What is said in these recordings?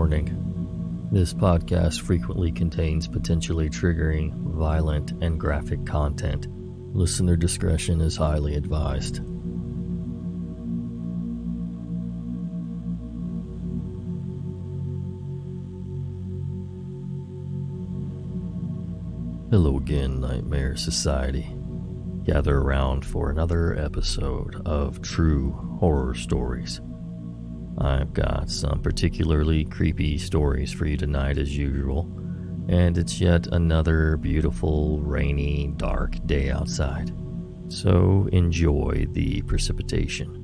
Warning. This podcast frequently contains potentially triggering, violent, and graphic content. Listener discretion is highly advised. Hello again, Nightmare Society. Gather around for another episode of True Horror Stories. I've got some particularly creepy stories for you tonight as usual, and it's yet another beautiful, rainy, dark day outside. So enjoy the precipitation.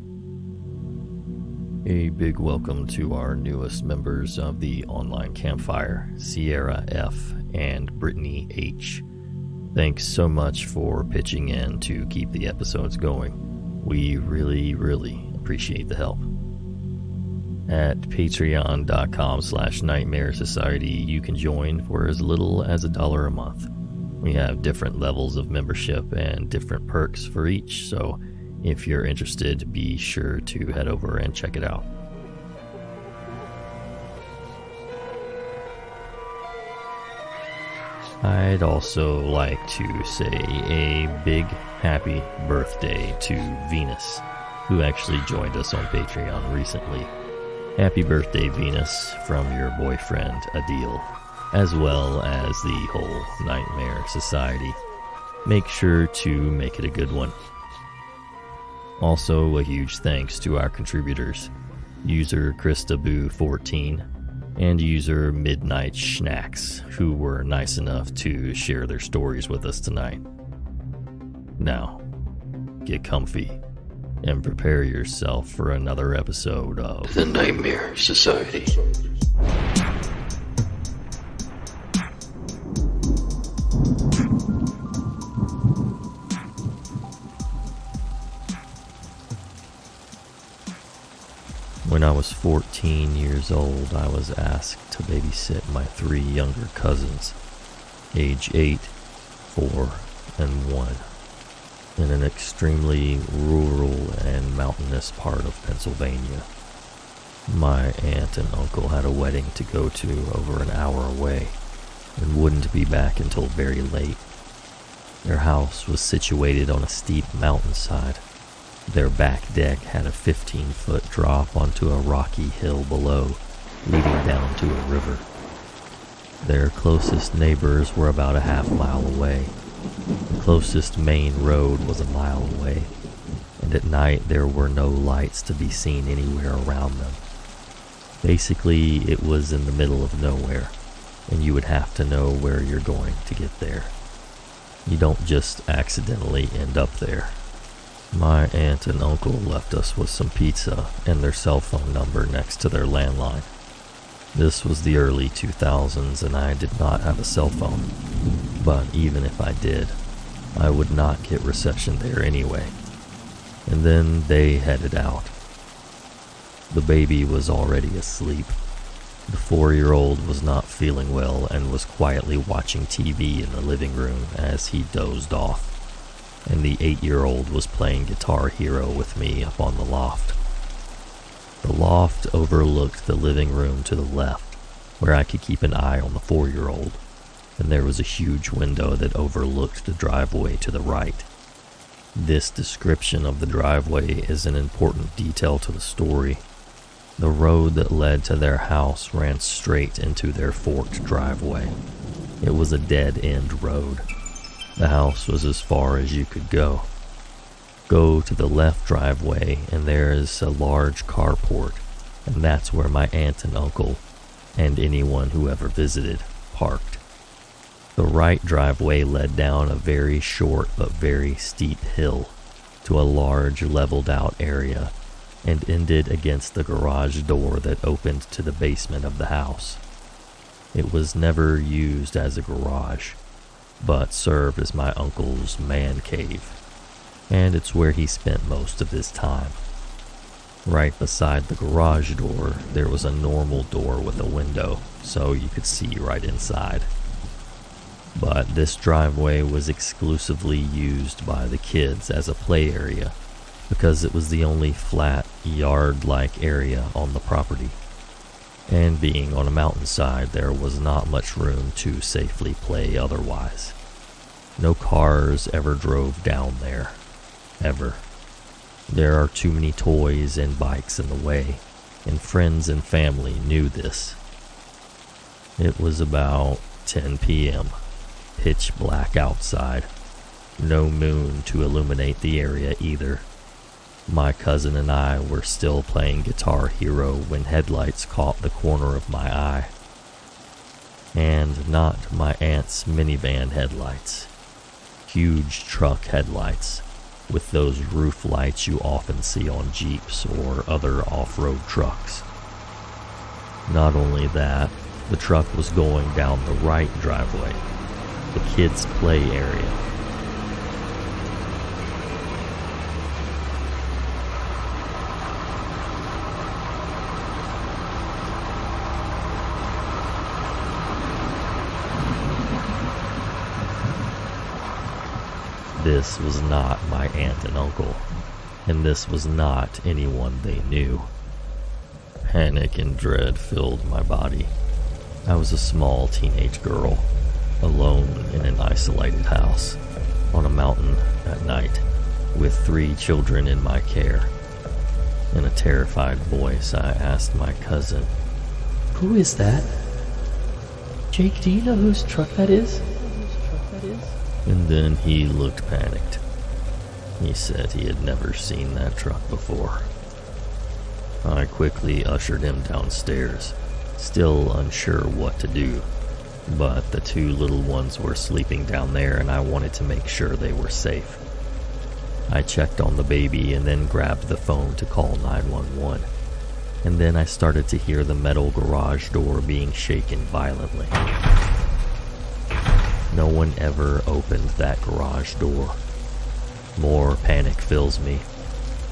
A big welcome to our newest members of the online campfire, Sierra F and Brittany H. Thanks so much for pitching in to keep the episodes going. We really appreciate the help. At patreon.com/Nightmare Society, you can join for as little as $1 a month. We have different levels of membership and different perks for each, so if you're interested, be sure to head over and check it out. I'd also like to say a big happy birthday to Venus, who actually joined us on Patreon recently. Happy birthday, Venus, from your boyfriend, Adeel, as well as the whole Nightmare Society. Make sure to make it a good one. Also, a huge thanks to our contributors, user Christaboo14 and user Midnight Schnacks, who were nice enough to share their stories with us tonight. Now, get comfy and prepare yourself for another episode of The Nightmare Society. When I was 14 years old, I was asked to babysit my 3 younger cousins, age 8, 4, and 1. In an extremely rural and mountainous part of Pennsylvania. My aunt and uncle had a wedding to go to over an hour away and wouldn't be back until very late. Their house was situated on a steep mountainside. Their back deck had a 15-foot drop onto a rocky hill below, leading down to a river. Their closest neighbors were about a half-mile away. The closest main road was a mile away, and at night there were no lights to be seen anywhere around them. Basically, it was in the middle of nowhere, and you would have to know where you're going to get there. You don't just accidentally end up there. My aunt and uncle left us with some pizza and their cell phone number next to their landline. This was the early 2000s and I did not have a cell phone, but even if I did, I would not get reception there anyway. And then they headed out. The baby was already asleep. The 4-year-old was not feeling well and was quietly watching TV in the living room as he dozed off. And the 8-year-old was playing Guitar Hero with me up on the loft. The loft overlooked the living room to the left, where I could keep an eye on the 4-year-old, and there was a huge window that overlooked the driveway to the right. This description of the driveway is an important detail to the story. The road that led to their house ran straight into their forked driveway. It was a dead-end road. The house was as far as you could go. Go to the left driveway and there is a large carport, and that's where my aunt and uncle, and anyone who ever visited, parked. The right driveway led down a very short but very steep hill to a large leveled out area and ended against the garage door that opened to the basement of the house. It was never used as a garage, but served as my uncle's man cave, and it's where he spent most of his time. Right beside the garage door, there was a normal door with a window, so you could see right inside. But this driveway was exclusively used by the kids as a play area, because it was the only flat, yard-like area on the property. And being on a mountainside, there was not much room to safely play otherwise. No cars ever drove down there. Ever. There are too many toys and bikes in the way, and friends and family knew this. It was about 10 p.m., pitch black outside. No moon to illuminate the area either. My cousin and I were still playing Guitar Hero when headlights caught the corner of my eye. And not my aunt's minivan headlights. Huge truck headlights, with those roof lights you often see on Jeeps or other off-road trucks. Not only that, the truck was going down the right driveway, the kids' play area. This was not my aunt and uncle, and this was not anyone they knew. Panic and dread filled my body. I was a small teenage girl, alone in an isolated house, on a mountain at night, with 3 children in my care. In a terrified voice, I asked my cousin, "Who is that? Jake, do you know whose truck that is?" And then he looked panicked. He said he had never seen that truck before. I quickly ushered him downstairs, still unsure what to do, but the 2 little ones were sleeping down there and I wanted to make sure they were safe. I checked on the baby and then grabbed the phone to call 911, and then I started to hear the metal garage door being shaken violently. No one ever opened that garage door. More panic fills me.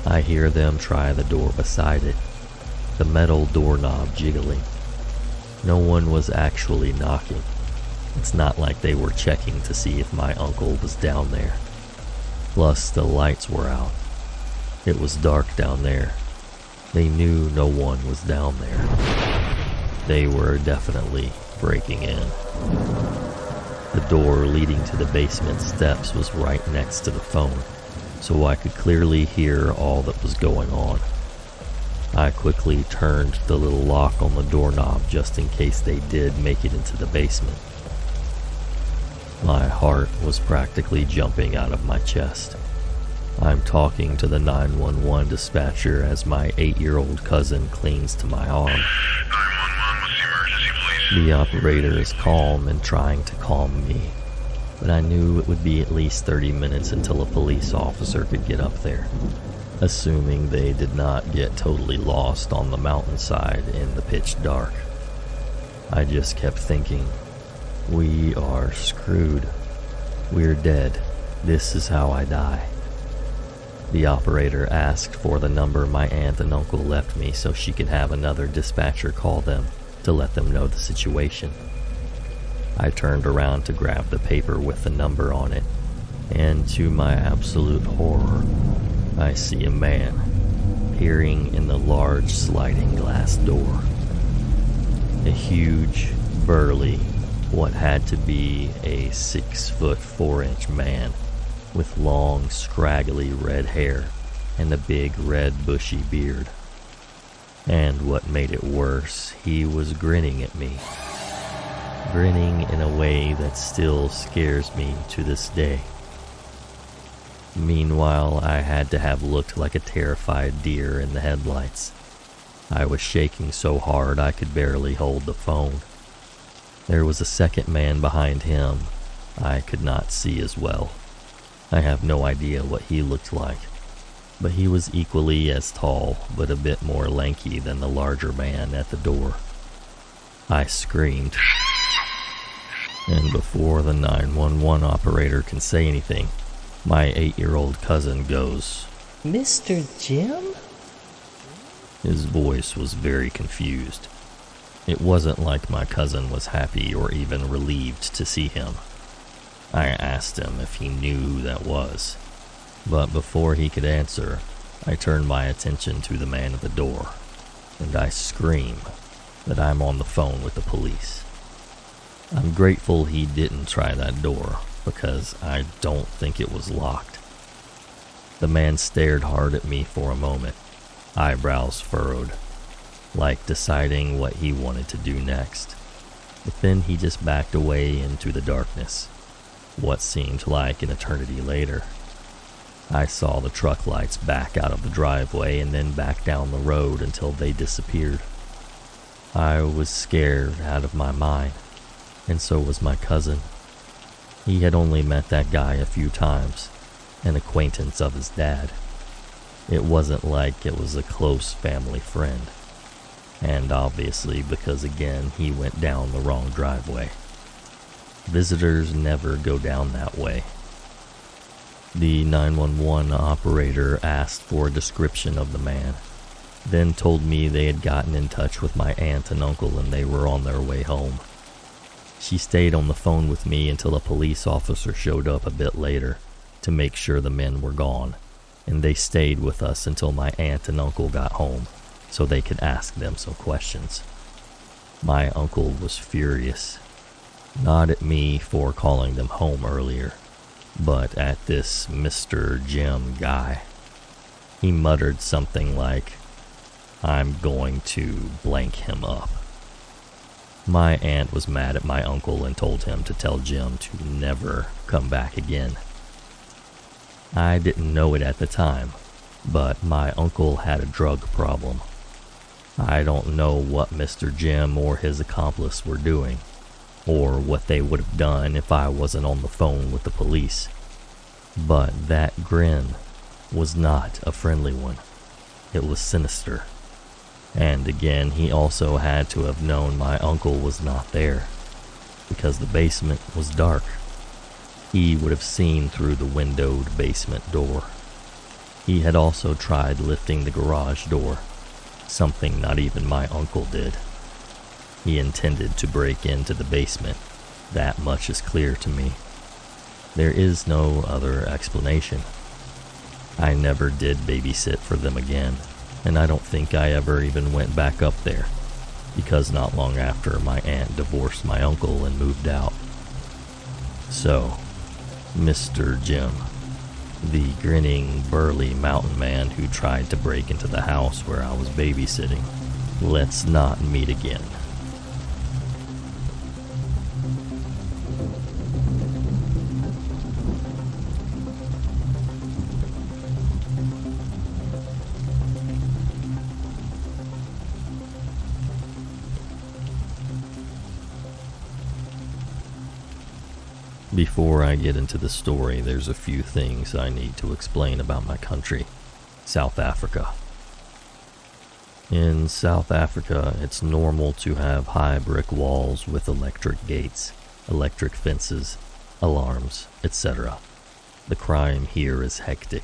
I hear them try the door beside it, the metal doorknob jiggling. No one was actually knocking. It's not like they were checking to see if my uncle was down there. Plus, the lights were out. It was dark down there. They knew no one was down there. They were definitely breaking in. The door leading to the basement steps was right next to the phone, so I could clearly hear all that was going on. I quickly turned the little lock on the doorknob just in case they did make it into the basement. My heart was practically jumping out of my chest. I'm talking to the 911 dispatcher as my 8-year-old cousin clings to my arm. 911, what's the emergency, please? The operator is calm and trying to calm me, but I knew it would be at least 30 minutes until a police officer could get up there, assuming they did not get totally lost on the mountainside in the pitch dark. I just kept thinking, we are screwed. We're dead. This is how I die. The operator asked for the number my aunt and uncle left me so she could have another dispatcher call them to let them know the situation. I turned around to grab the paper with the number on it, and to my absolute horror, I see a man peering in the large sliding glass door. A huge, burly, what had to be a 6'4" man with long, scraggly red hair and a big red bushy beard. And what made it worse, he was grinning at me. Grinning in a way that still scares me to this day. Meanwhile, I had to have looked like a terrified deer in the headlights. I was shaking so hard I could barely hold the phone. There was a second man behind him. I could not see as well. I have no idea what he looked like, but he was equally as tall, but a bit more lanky than the larger man at the door. I screamed, and before the 911 operator can say anything, my 8-year-old cousin goes, "Mr. Jim?" His voice was very confused. It wasn't like my cousin was happy or even relieved to see him. I asked him if he knew who that was, but before he could answer, I turned my attention to the man at the door, and I scream, that I'm on the phone with the police. I'm grateful he didn't try that door because I don't think it was locked. The man stared hard at me for a moment, eyebrows furrowed, like deciding what he wanted to do next. But then he just backed away into the darkness. What seemed like an eternity later, I saw the truck lights back out of the driveway and then back down the road until they disappeared. I was scared out of my mind, and so was my cousin. He had only met that guy a few times, an acquaintance of his dad. It wasn't like it was a close family friend. And obviously because again he went down the wrong driveway. Visitors never go down that way. The 911 operator asked for a description of the man, then told me they had gotten in touch with my aunt and uncle and they were on their way home. She stayed on the phone with me until a police officer showed up a bit later to make sure the men were gone, and they stayed with us until my aunt and uncle got home so they could ask them some questions. My uncle was furious, not at me for calling them home earlier, but at this Mr. Jim guy. He muttered something like, "I'm going to blank him up." My aunt was mad at my uncle and told him to tell Jim to never come back again. I didn't know it at the time, but my uncle had a drug problem. I don't know what Mr. Jim or his accomplice were doing, or what they would have done if I wasn't on the phone with the police. But that grin was not a friendly one. It was sinister. And again, he also had to have known my uncle was not there, because the basement was dark. He would have seen through the windowed basement door. He had also tried lifting the garage door, something not even my uncle did. He intended to break into the basement. That much is clear to me. There is no other explanation. I never did babysit for them again, and I don't think I ever even went back up there, because not long after my aunt divorced my uncle and moved out. So, Mr. Jim, the grinning, burly mountain man who tried to break into the house where I was babysitting, let's not meet again. Before I get into the story, there's a few things I need to explain about my country, South Africa. In South Africa, it's normal to have high brick walls with electric gates, electric fences, alarms, etc. The crime here is hectic.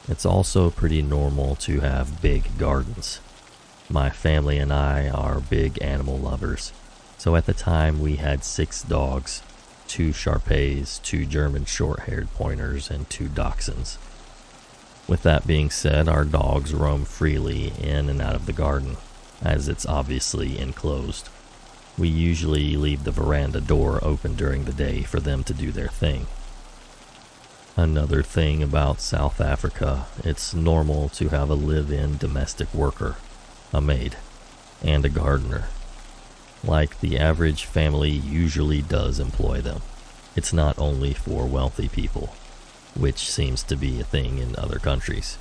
It's also pretty normal to have big gardens. My family and I are big animal lovers, so at the time we had 6 dogs, 2 Shar-Peis, 2 German short-haired pointers, and 2 Dachshunds. With that being said, our dogs roam freely in and out of the garden, as it's obviously enclosed. We usually leave the veranda door open during the day for them to do their thing. Another thing about South Africa, it's normal to have a live-in domestic worker, a maid, and a gardener. Like the average family usually does employ them. It's not only for wealthy people, which seems to be a thing in other countries.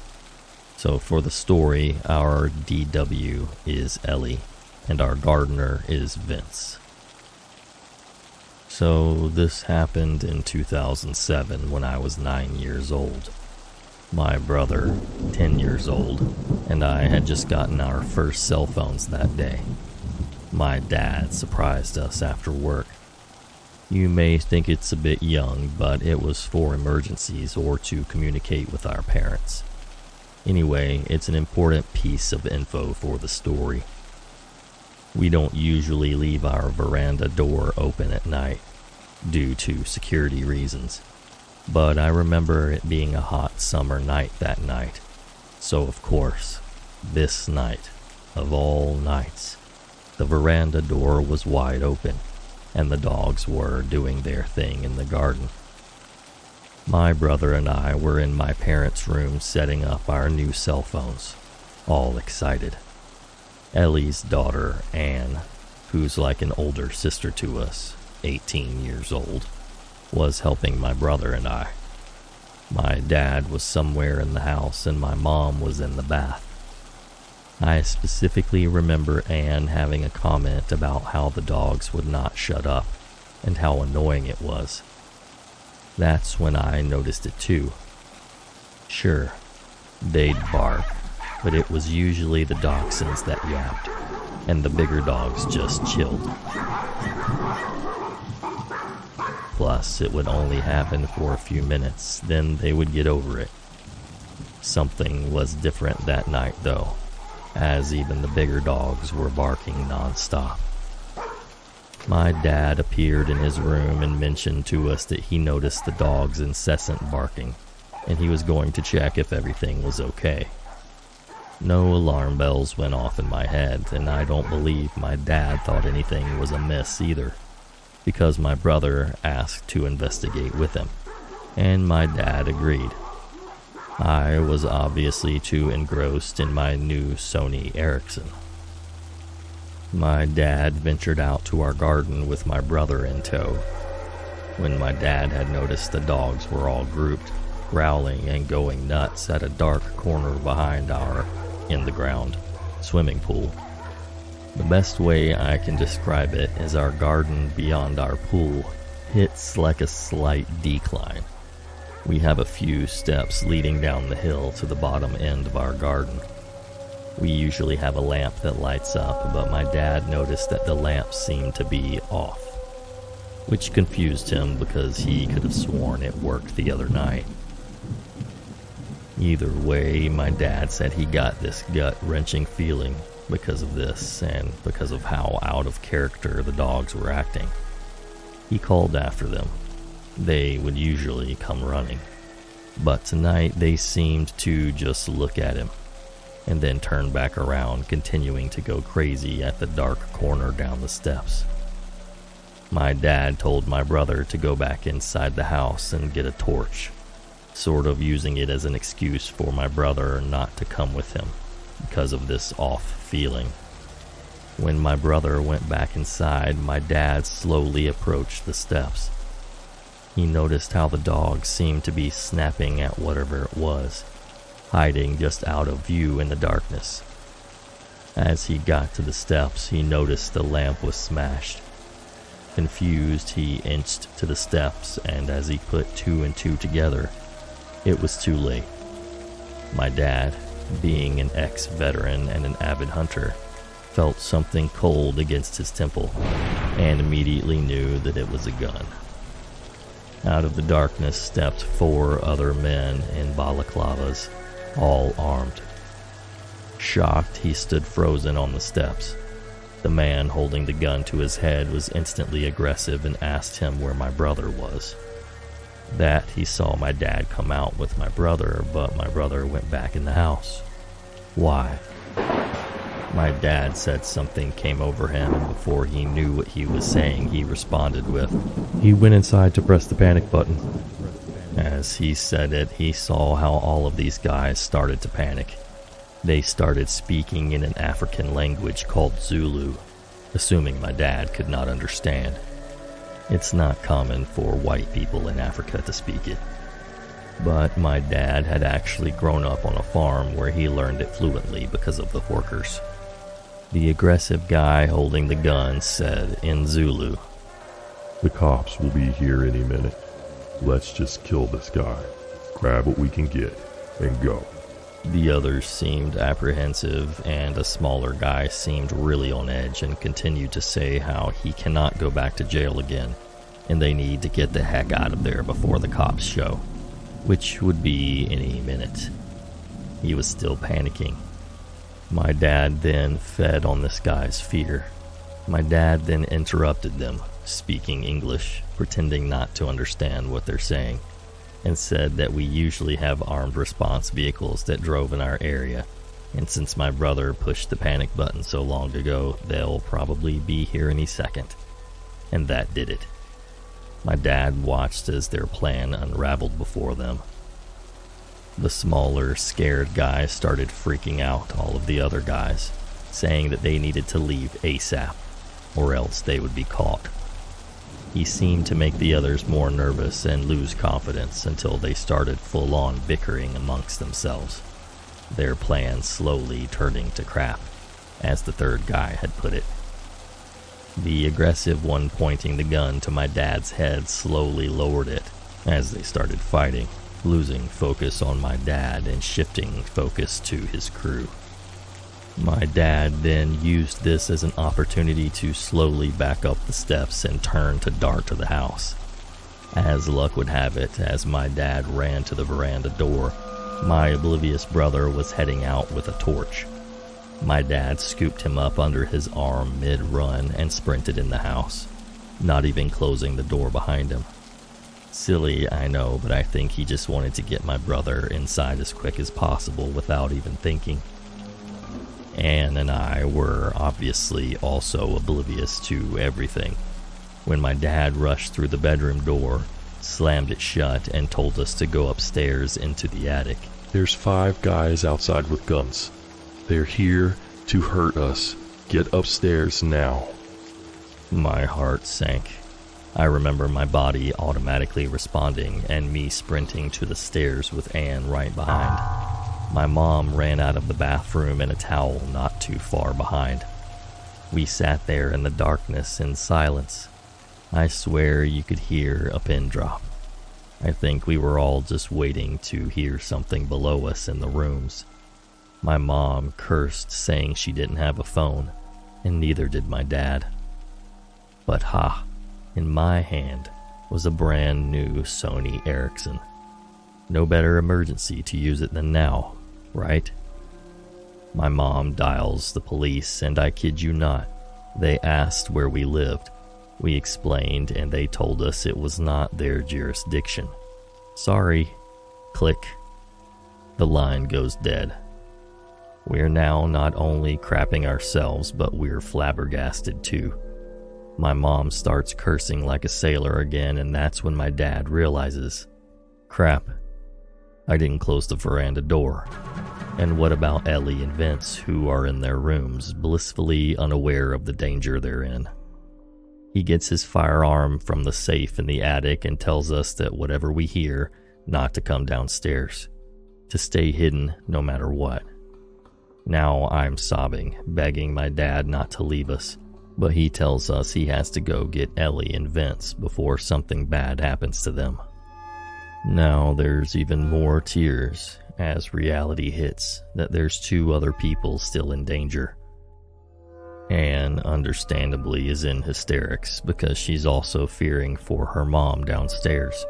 So for the story, our DW is Ellie, and our gardener is Vince. So this happened in 2007 when I was 9 years old. My brother, 10 years old, and I had just gotten our first cell phones that day. My dad surprised us after work. You may think it's a bit young, but it was for emergencies or to communicate with our parents. Anyway, it's an important piece of info for the story. We don't usually leave our veranda door open at night, due to security reasons. But I remember it being a hot summer night that night. So of course, this night, of all nights, The veranda door was wide open, and the dogs were doing their thing in the garden. My brother and I were in my parents' room setting up our new cell phones, all excited. Ellie's daughter, Anne, who's like an older sister to us, 18 years old, was helping my brother and I. My dad was somewhere in the house and my mom was in the bath. I specifically remember Anne having a comment about how the dogs would not shut up and how annoying it was. That's when I noticed it too. Sure, they'd bark, but it was usually the dachshunds that yapped, and the bigger dogs just chilled. Plus, it would only happen for a few minutes, then they would get over it. Something was different that night though, as even the bigger dogs were barking nonstop. My dad appeared in his room and mentioned to us that he noticed the dogs' incessant barking, and he was going to check if everything was okay. No alarm bells went off in my head, and I don't believe my dad thought anything was amiss either, because my brother asked to investigate with him, and my dad agreed. I was obviously too engrossed in my new Sony Ericsson. My dad ventured out to our garden with my brother in tow. When my dad had noticed the dogs were all grouped, growling and going nuts at a dark corner behind our in-the-ground swimming pool. The best way I can describe it is our garden beyond our pool hits like a slight decline. We have a few steps leading down the hill to the bottom end of our garden. We usually have a lamp that lights up, but my dad noticed that the lamp seemed to be off, which confused him because he could have sworn it worked the other night. Either way, my dad said he got this gut-wrenching feeling because of this and because of how out of character the dogs were acting. He called after them. They would usually come running, but tonight they seemed to just look at him and then turn back around, continuing to go crazy at the dark corner down the steps. My dad told my brother to go back inside the house and get a torch, sort of using it as an excuse for my brother not to come with him because of this off feeling. When my brother went back inside, my dad slowly approached the steps. He noticed how the dogs seemed to be snapping at whatever it was, hiding just out of view in the darkness. As he got to the steps, he noticed the lamp was smashed. Confused, he inched to the steps, and as he put two and two together, it was too late. My dad, being an ex-veteran and an avid hunter, felt something cold against his temple, and immediately knew that it was a gun. Out of the darkness stepped 4 other men in balaclavas, all armed. Shocked, he stood frozen on the steps. The man holding the gun to his head was instantly aggressive and asked him where my brother was. That he saw my dad come out with my brother, but my brother went back in the house. Why? My dad said something came over him, and before he knew what he was saying, he responded with, "He went inside to press the panic button." As he said it, he saw how all of these guys started to panic. They started speaking in an African language called Zulu, assuming my dad could not understand. It's not common for white people in Africa to speak it. But my dad had actually grown up on a farm where he learned it fluently because of the workers. The aggressive guy holding the gun said in Zulu, "The cops will be here any minute. Let's just kill this guy, grab what we can get, and go." The others seemed apprehensive, and a smaller guy seemed really on edge and continued to say how he cannot go back to jail again, and they need to get the heck out of there before the cops show, which would be any minute. He was still panicking. My dad then fed on this guy's fear. My dad then interrupted them, speaking English, pretending not to understand what they're saying, and said that we usually have armed response vehicles that drove in our area, And since my brother pushed the panic button so long ago, they'll probably be here any second. And that did it. My dad watched as their plan unraveled before them. The smaller, scared guy started freaking out all of the other guys, saying that they needed to leave ASAP, or else they would be caught. He seemed to make the others more nervous and lose confidence until they started full-on bickering amongst themselves, their plan slowly turning to crap, as the third guy had put it. The aggressive one pointing the gun to my dad's head slowly lowered it as they started fighting, losing focus on my dad and shifting focus to his crew. My dad then used this as an opportunity to slowly back up the steps and turn to dart to the house. As luck would have it, as my dad ran to the veranda door, my oblivious brother was heading out with a torch. My dad scooped him up under his arm mid-run and sprinted in the house, not even closing the door behind him. Silly, I know, but I think he just wanted to get my brother inside as quick as possible without even thinking. Anne and I were obviously also oblivious to everything when my dad rushed through the bedroom door, slammed it shut, and told us to go upstairs into the attic. There's 5 guys outside with guns. They're here to hurt us. Get upstairs now. My heart sank. I remember my body automatically responding and me sprinting to the stairs with Anne right behind. My mom ran out of the bathroom in a towel not too far behind. We sat there in the darkness in silence. I swear you could hear a pin drop. I think we were all just waiting to hear something below us in the rooms. My mom cursed, saying she didn't have a phone, and neither did my dad. But in my hand was a brand new Sony Ericsson. No better emergency to use it than now, right? My mom dials the police, and I kid you not, they asked where we lived. We explained, and they told us it was not their jurisdiction. Sorry. Click. The line goes dead. We're now not only crapping ourselves, but we're flabbergasted too. My mom starts cursing like a sailor again, and that's when my dad realizes, crap, I didn't close the veranda door. And what about Ellie and Vince, who are in their rooms, blissfully unaware of the danger they're in? He gets his firearm from the safe in the attic and tells us that whatever we hear, not to come downstairs, to stay hidden no matter what. Now I'm sobbing, begging my dad not to leave us, but he tells us he has to go get Ellie and Vince before something bad happens to them. Now there's even more tears as reality hits that there's 2 other people still in danger. Anne, understandably, is in hysterics because she's also fearing for her mom downstairs.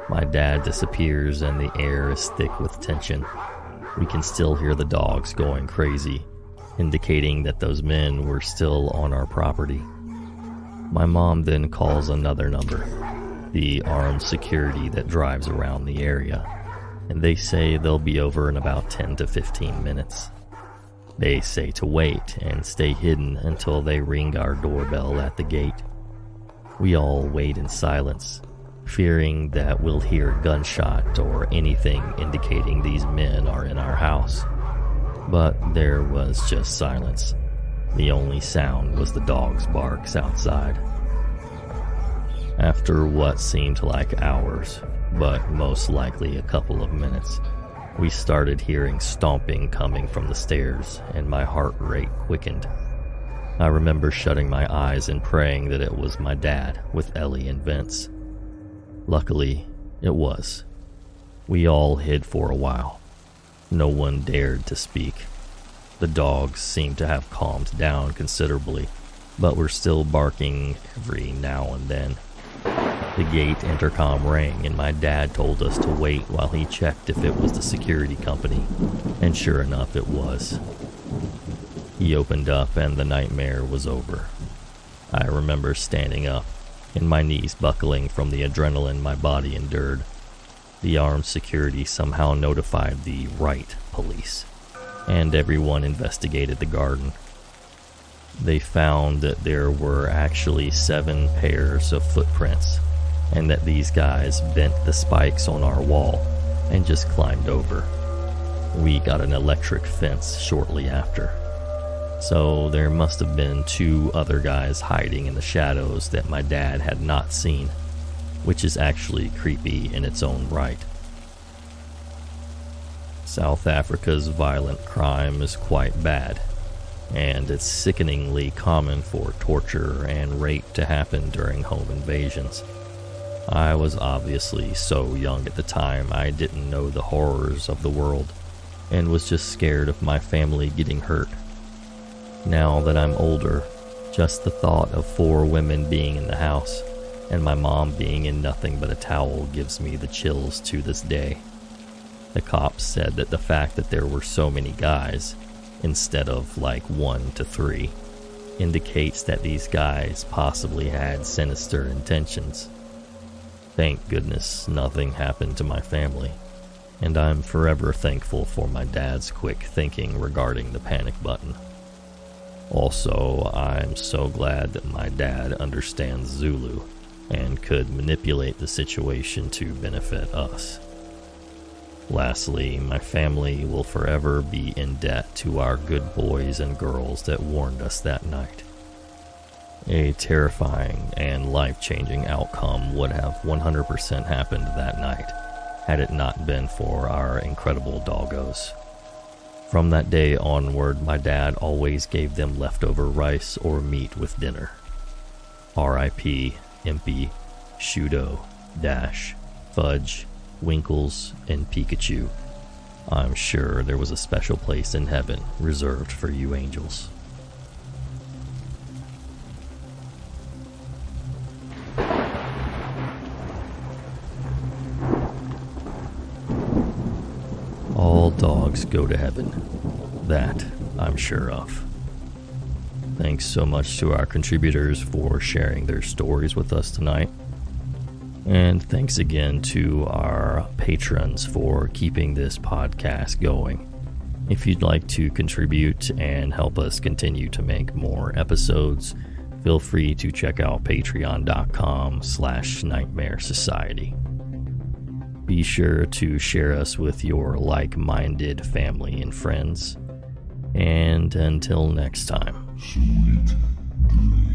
My dad disappears and the air is thick with tension. We can still hear the dogs going crazy, indicating that those men were still on our property. My mom then calls another number, the armed security that drives around the area, and they say they'll be over in about 10 to 15 minutes. They say to wait and stay hidden until they ring our doorbell at the gate. We all wait in silence, fearing that we'll hear a gunshot or anything indicating these men are in our house. But there was just silence. The only sound was the dog's barks outside. After what seemed like hours, but most likely a couple of minutes, we started hearing stomping coming from the stairs, and my heart rate quickened. I remember shutting my eyes and praying that it was my dad with Ellie and Vince. Luckily, it was. We all hid for a while. No one dared to speak. The dogs seemed to have calmed down considerably, but were still barking every now and then. The gate intercom rang, and my dad told us to wait while he checked if it was the security company, and sure enough it was. He opened up and the nightmare was over. I remember standing up, and my knees buckling from the adrenaline my body endured. The armed security somehow notified the right police. and everyone investigated the garden. They found that there were actually 7 pairs of footprints, and that these guys bent the spikes on our wall and just climbed over. We got an electric fence shortly after. So there must have been 2 other guys hiding in the shadows that my dad had not seen, which is actually creepy in its own right. South Africa's violent crime is quite bad, and it's sickeningly common for torture and rape to happen during home invasions. I was obviously so young at the time I didn't know the horrors of the world, and was just scared of my family getting hurt. Now that I'm older, just the thought of 4 women being in the house, and my mom being in nothing but a towel, gives me the chills to this day. The cops said that the fact that there were so many guys, instead of like 1 to 3, indicates that these guys possibly had sinister intentions. Thank goodness nothing happened to my family, and I'm forever thankful for my dad's quick thinking regarding the panic button. Also, I'm so glad that my dad understands Zulu and could manipulate the situation to benefit us. Lastly, my family will forever be in debt to our good boys and girls that warned us that night. A terrifying and life-changing outcome would have 100% happened that night had it not been for our incredible doggos. From that day onward, my dad always gave them leftover rice or meat with dinner. R.I.P. Impy, Shudo, Dash, Fudge, Winkles, and Pikachu. I'm sure there was a special place in heaven reserved for you angels. All dogs go to heaven. That I'm sure of. Thanks so much to our contributors for sharing their stories with us tonight. And thanks again to our patrons for keeping this podcast going. If you'd like to contribute and help us continue to make more episodes, feel free to check out patreon.com/Nightmare Society. Be sure to share us with your like-minded family and friends. And until next time. Sweet dreams.